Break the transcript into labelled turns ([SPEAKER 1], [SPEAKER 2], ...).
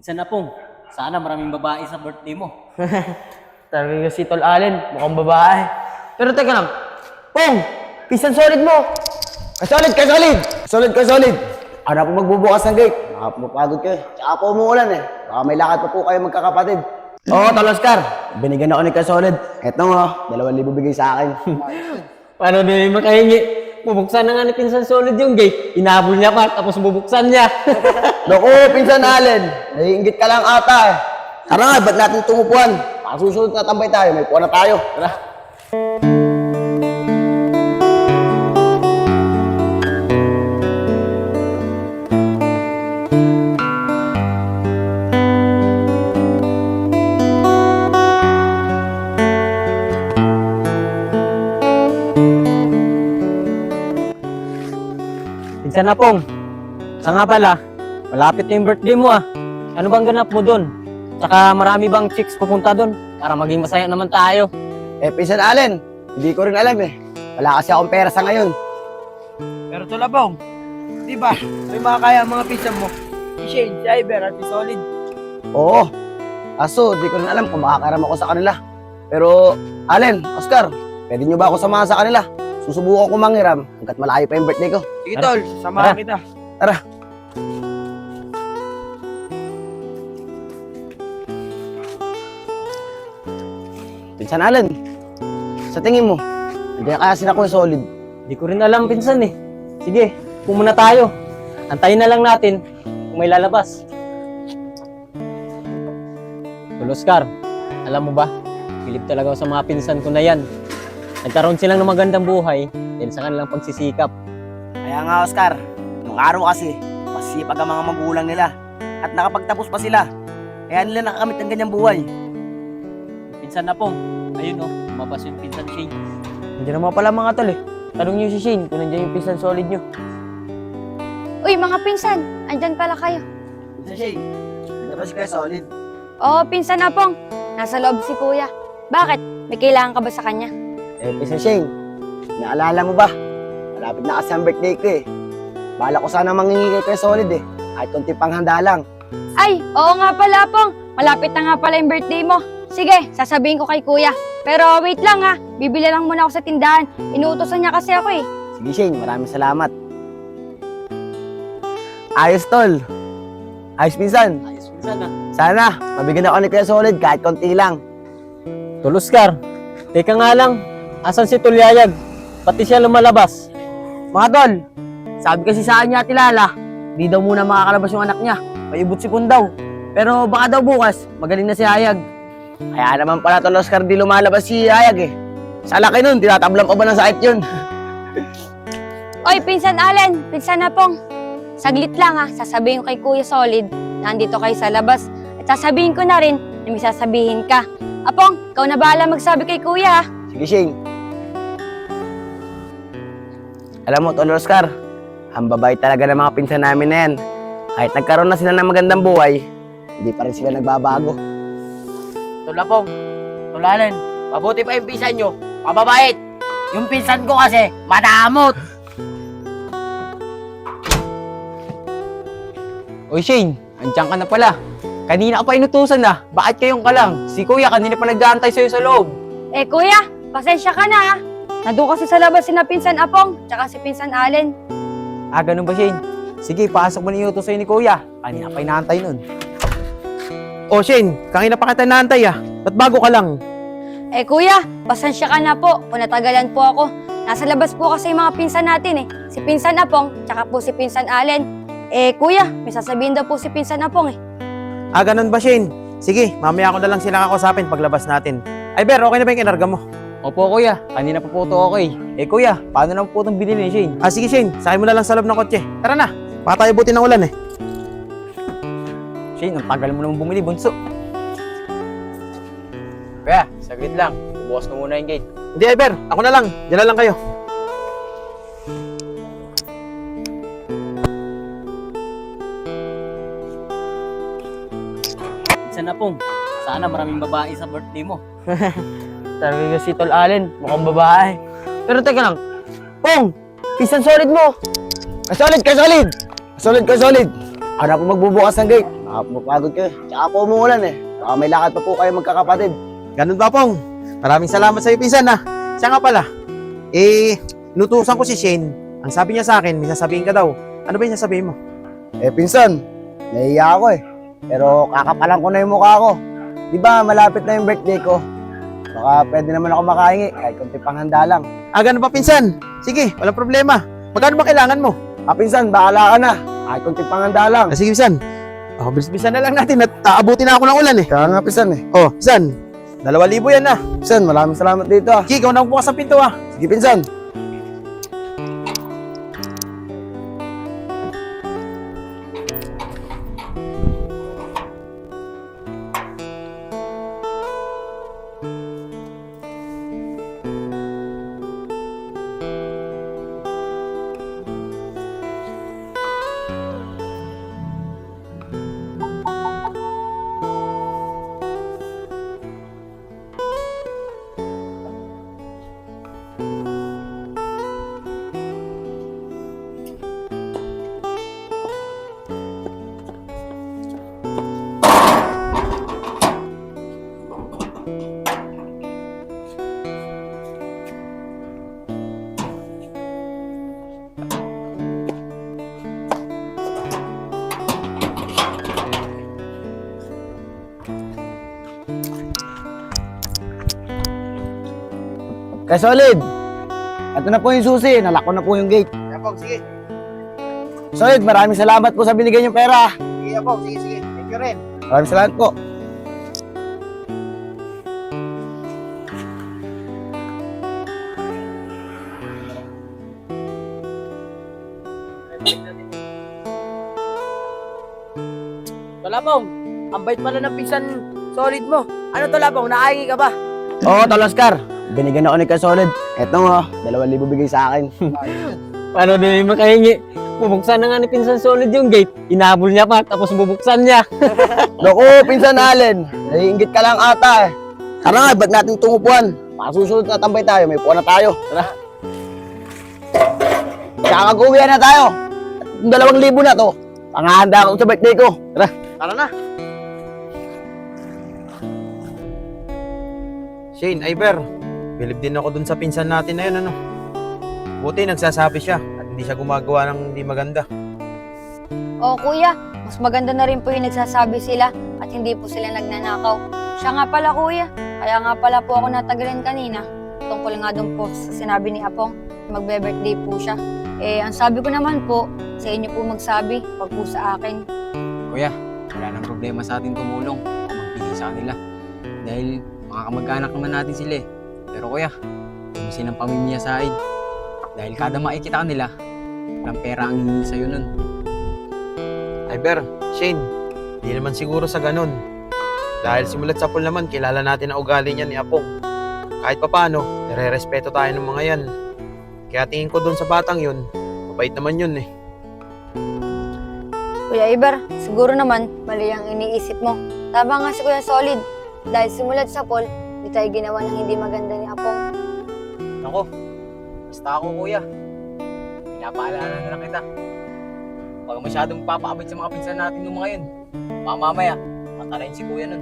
[SPEAKER 1] Minsan na pong, sana maraming babae sa birthday mo.
[SPEAKER 2] Talaga si Tol Allen, mukhang babae. Pero teka lang, Pong! Pisan solid mo!
[SPEAKER 3] Kasolid! Kasolid! Kasolid! Kasolid! Ano po magbubukas ng gate? Nakapapagod kayo. Tsaka po umuulan eh. Baka may lakad pa po kayo magkakapatid. Oo, Tol Oscar. Binigyan ako ni Kasolid. Eto nga, 2,000 bigay sa akin.
[SPEAKER 2] Paano din makahingi? Bubuksan na nga ni Pinsan Solid yung gate. Inabol niya pa, tapos bubuksan niya.
[SPEAKER 3] Naku, Pinsan Allen. Naiingit ka lang ata eh. Tara nga, ba't natin tumupuan? Baka susunod na tambay tayo. May puwan na tayo. Tara.
[SPEAKER 2] Pinsan na Pong. Sa nga pala, malapit na yung birthday mo ah. Ano bang ganap mo dun? Tsaka marami bang chicks pupunta dun? Para maging masaya naman tayo.
[SPEAKER 3] Eh, Pinsan Allen. Hindi ko rin alam eh. Wala kasi akong pera sa ngayon.
[SPEAKER 4] Pero Tulabong, di ba? May makakaya ang mga pinsan mo. Si Shane, si Iber, at si Solid.
[SPEAKER 3] Oo. Kaso, di ko rin alam kung makakaram ako sa kanila. Pero, Allen, Oscar, pwede nyo ba ako samahan sa kanila? Susubukan ko manghiram hanggat malayo pa yung birthday ko.
[SPEAKER 4] Sige
[SPEAKER 2] Tara.
[SPEAKER 4] Tol, samahan kita.
[SPEAKER 3] Tara. Pinsan Allen, sa tingin mo, nandiyan kaya sila Kuya Solid?
[SPEAKER 2] Hindi ko rin alam Pinsan eh. Sige, pumunta tayo. Antayin na lang natin kung may lalabas. Tol Oscar, alam mo ba? Bilib talaga ako sa mga pinsan ko na yan. Nagkaroon silang ng magandang buhay dahil sa kanilang pagsisikap.
[SPEAKER 3] Kaya nga Oscar, nung araw kasi, masipag ang mga magulang nila. At nakapagtapos pa sila. Kaya nila nakakamit ng ganyang buhay.
[SPEAKER 1] Minsan na pong, ayun oh, lumabas yung pinsan Shane.
[SPEAKER 2] Nandiyan naman pala mga tol eh. Tanong niyo si Shane kung nandiyan yung Pinsan Solid niyo.
[SPEAKER 5] Uy, mga pinsan, andyan pala kayo.
[SPEAKER 3] Pinsan Shane, ano ba si Kuya Solid?
[SPEAKER 5] Oo, pinsan na pong. Nasa loob si kuya. Bakit? May kailangan ka ba sa kanya?
[SPEAKER 3] Eh, Pinsan Shane, naalala mo ba? Malapit na kasi ang birthday ko eh. Bala ko sana mangingi kay Kuya Solid eh. Kahit konti panghanda lang.
[SPEAKER 5] Ay, oo nga pala pong. Malapit na nga pala yung birthday mo. Sige, sasabihin ko kay kuya. Pero wait lang ha, bibili lang muna ako sa tindahan. Inuutosan niya kasi ako eh.
[SPEAKER 3] Sige Shane, maraming salamat. Ayos tol. Ayos Pinsan.
[SPEAKER 1] Ayos minsan na.
[SPEAKER 3] Sana, mabigyan ako ni Kuya Solid kahit konti lang.
[SPEAKER 2] Tol Oscar, teka nga lang. Asan si Tulyayag? Pati siya lumalabas.
[SPEAKER 4] Mga Tol, sabi kasi sa kanya Ate Lala, di daw muna makakalabas yung anak niya. May ibot-sipon daw. Pero baka daw bukas, magaling na si Hayag.
[SPEAKER 3] Kaya naman pala tol Oscar di lumalabas si Ayag eh. Sa laki nun, tinatablan pa ba ng sakit yun?
[SPEAKER 5] Oy, pinsan Allen, pinsan na pong. Saglit lang ha, sasabihin ko kay Kuya Solid na andito kayo sa labas. At sasabihin ko na rin na may sasabihin ka. Apong, ikaw na bahala magsabi kay Kuya ha.
[SPEAKER 3] Sige Shane. Alam mo tol Oscar, ang babait talaga ng mga pinsan namin na yan. Kahit nagkaroon na sila ng magandang buhay, hindi pa rin sila nagbabago.
[SPEAKER 4] Tulabong, Tulalan, mabuti pa yung pinsan nyo. Mababait. Yung pinsan ko kasi, madamot.
[SPEAKER 2] Oy Shane, andyan ka na pala. Kanina ka pa inutusan na. Bakit kayong ka lang? Si Kuya kanina pa nag-aantay sa'yo sa loob.
[SPEAKER 5] Eh kuya, pasensya ka na ha. Nandun kasi sa labas sina pinsan Apong, tsaka si pinsan Allen.
[SPEAKER 2] Ah, ganun ba Shane? Sige, pasok mo na yung utos sa'yo ni Kuya. Kanina pa inaantay nun. Oh Shane, kanina pa kita inaantay ah. Ba't bago ka lang?
[SPEAKER 5] Eh kuya, pasensya ka na po kung natagalan po ako. Nasa labas po kasi yung mga pinsan natin eh. Si pinsan Apong, tsaka po si pinsan Allen. Eh kuya, may sasabihin daw po si pinsan Apong eh.
[SPEAKER 6] Ah, ganun ba, Shane? Sige, mamaya ko na lang sila kakusapin paglabas natin. Ay, Ber, okay na ba yung kinarga mo?
[SPEAKER 2] Opo Kuya, kanina pa po ito okay. Eh Kuya, paano naman po itong binili ni Shane?
[SPEAKER 6] Ah, sige, Shane. Sakay mo na lang sa loob ng kotse. Tara na. Baka tayo buti ng ulan eh.
[SPEAKER 2] Shane, ang tagal mo naman bumili, bunso. Kuya, saglit lang. Bukas ko muna yung gate.
[SPEAKER 6] Hindi, ay, Ber. Ako na lang. Diyan na lang kayo.
[SPEAKER 1] Minsan na pong, sana maraming babae sa birthday mo.
[SPEAKER 2] Talaga si Tol Allen, mukhang babae.
[SPEAKER 4] Pero teka lang, Pong, Pinsan Solid mo.
[SPEAKER 3] Kasolid! Kasolid! Kasolid! Kasolid! Ano po magbubukas ng gate? Mapagod kayo. Tsaka po umuulan eh. Baka may lakad pa po kayo magkakapatid.
[SPEAKER 6] Ganun ba, Pong? Maraming salamat sa'yo, pinsan, ha? Siya nga pala, inutusan ko si Shane. Ang sabi niya sa akin, may sasabihin ka daw. Ano ba yung sasabihin mo?
[SPEAKER 3] Pinsan, nahiya ako eh. Pero kakapalan ko na yung mukha ko. Di ba malapit na yung birthday ko? Baka pwede naman ako makahingi kahit konti panghanda lang.
[SPEAKER 6] Ganun ba, pinsan? Sige, walang problema. Magkano ba kailangan mo?
[SPEAKER 3] Pinsan, bahala ka na. Kahit konti panghanda lang.
[SPEAKER 6] Sige, pinsan. Bilis-bilisan na lang natin at aabutin na ako ng ulan eh.
[SPEAKER 3] Kaya nga, pinsan eh.
[SPEAKER 6] Pinsan, 2,000 yan na.
[SPEAKER 3] Pinsan, maraming salamat dito ah.
[SPEAKER 6] Sige, ikaw na bukas ang pinto ah.
[SPEAKER 3] Sige, pinsan. Kaya Solid, ito na po yung susi, nalak ko na po yung gate.
[SPEAKER 6] Kaya Pong, sige.
[SPEAKER 3] Solid, maraming salamat po sa binigay niyong pera.
[SPEAKER 6] Sige, Pong, sige. Thank you rin.
[SPEAKER 3] Maraming salamat po.
[SPEAKER 4] Tolapong, ang bait pala ng pinsan Solid mo. Ano Tolapong, nakahingi ka ba?
[SPEAKER 3] Oo, Tol Oscar. Binigyan ako ni Kaya Solid. Eto nga, 2,000 bigay sa akin.
[SPEAKER 2] Paano din yung makahingi? Bubuksan na nga ni Pinsan Solid yung gate. Inabol niya pa, tapos bubuksan niya.
[SPEAKER 3] Naku, Pinsan Allen. Naiingit ka lang ata eh. Tara nga, ba't natin tungupuan? Para susunod na tambay tayo, may puwan na tayo. Tara. Tsaka mag-uwihan na tayo. At yung 2,000 na to, pangahanda ko sa birthday ko. Tara.
[SPEAKER 6] Tara na. Shane, Iber, bilib din ako dun sa pinsan natin na yun, ano? Buti nagsasabi siya at hindi siya gumagawa ng hindi maganda.
[SPEAKER 5] O kuya, mas maganda na rin po yung nagsasabi sila at hindi po sila nagnanakaw. Siya nga pala kuya, kaya nga pala po ako natagalan kanina. Tungkol nga doon po sa sinabi ni Apong, magbe-birthday po siya. Ang sabi ko naman po, sa inyo po magsabi, wag po sa akin.
[SPEAKER 2] Kuya, wala nang problema sa ating tumulong o magbigay sa kanila. Dahil mga kamag-anak naman natin sila eh. Pero kuya, tumisin ang pamimya sa akin. Dahil kada makikita nila, walang pera ang hihingi sa'yo nun.
[SPEAKER 6] Iber, Shane, hindi naman siguro sa ganun. Dahil simulat sa pool naman, kilala natin ang ugali niya ni Apong. Kahit papano, nire-respeto tayo ng mga yan. Kaya tingin ko doon sa batang yun, mabait naman yun eh.
[SPEAKER 5] Kuya Iber, siguro naman mali ang iniisip mo. Tama nga si Kuya Solid. Dahil simulat sa pool, di tayo ginawa ng hindi maganda ni Apong.
[SPEAKER 2] Nako, basta ako kuya. Pinapaalala na lang kita. Huwag masyadong papaabot sa mga pinsan natin ng mga yun. Baka mamaya, matalayin si kuya nun.